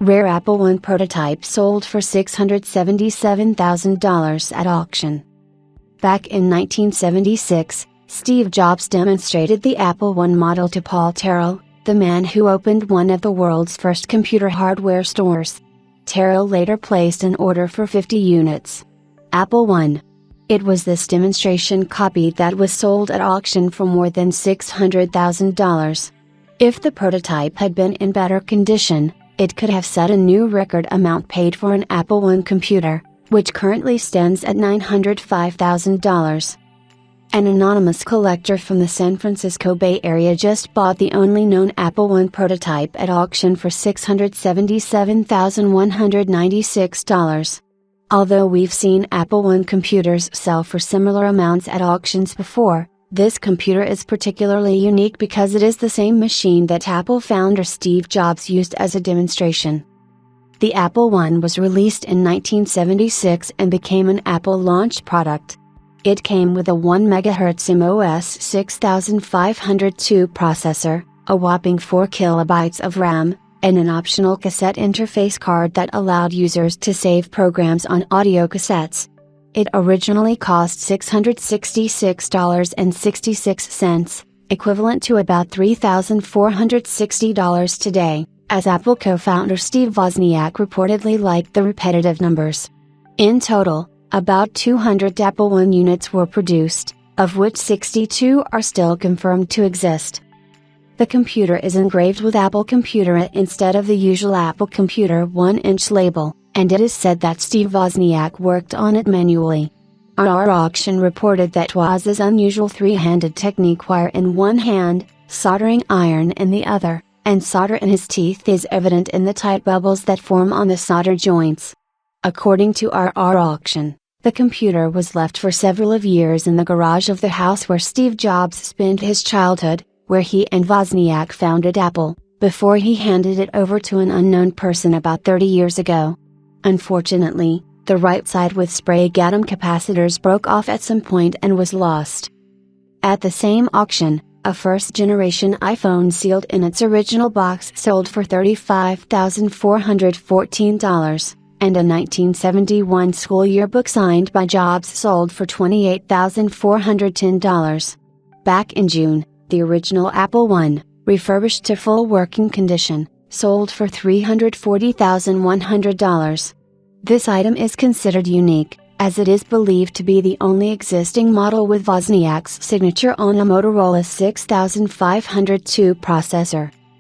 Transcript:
Rare Apple I prototype sold for $677,000 at auction. Back in 1976, Steve Jobs demonstrated the Apple I model to Paul Terrell, the man who opened one of the world's first computer hardware stores. Terrell later placed an order for 50 units. Apple I. It was this demonstration copy that was sold at auction for more than $600,000. If the prototype had been in better condition, it could have set a new record amount paid for an Apple I computer, which currently stands at $905,000. An anonymous collector from the San Francisco Bay Area just bought the only known Apple I prototype at auction for $677,196. Although we've seen Apple I computers sell for similar amounts at auctions before, this computer is particularly unique because it is the same machine that Apple founder Steve Jobs used as a demonstration. The Apple I was released in 1976 and became an Apple launch product. It came with a 1 MHz MOS 6502 processor, a whopping 4 KB of RAM, and an optional cassette interface card that allowed users to save programs on audio cassettes. It originally cost $666.66, equivalent to about $3,460 today, as Apple co-founder Steve Wozniak reportedly liked the repetitive numbers. In total, about 200 Apple I units were produced, of which 62 are still confirmed to exist. The computer is engraved with Apple Computer instead of the usual Apple Computer 1-inch label, and it is said that Steve Wozniak worked on it manually. Our auction reported that Woz's unusual three-handed technique, wire in one hand, soldering iron in the other, and solder in his teeth, is evident in the tight bubbles that form on the solder joints. According to our auction, the computer was left for several years in the garage of the house where Steve Jobs spent his childhood, where he and Wozniak founded Apple, before he handed it over to an unknown person about 30 years ago. Unfortunately, the right side with spray gadam capacitors broke off at some point and was lost. At the same auction, a first-generation iPhone sealed in its original box sold for $35,414, and a 1971 school yearbook signed by Jobs sold for $28,410. Back in June, the original Apple I, refurbished to full working condition, sold for $340,100. This item is considered unique, as it is believed to be the only existing model with Wozniak's signature on a Motorola 6502 processor.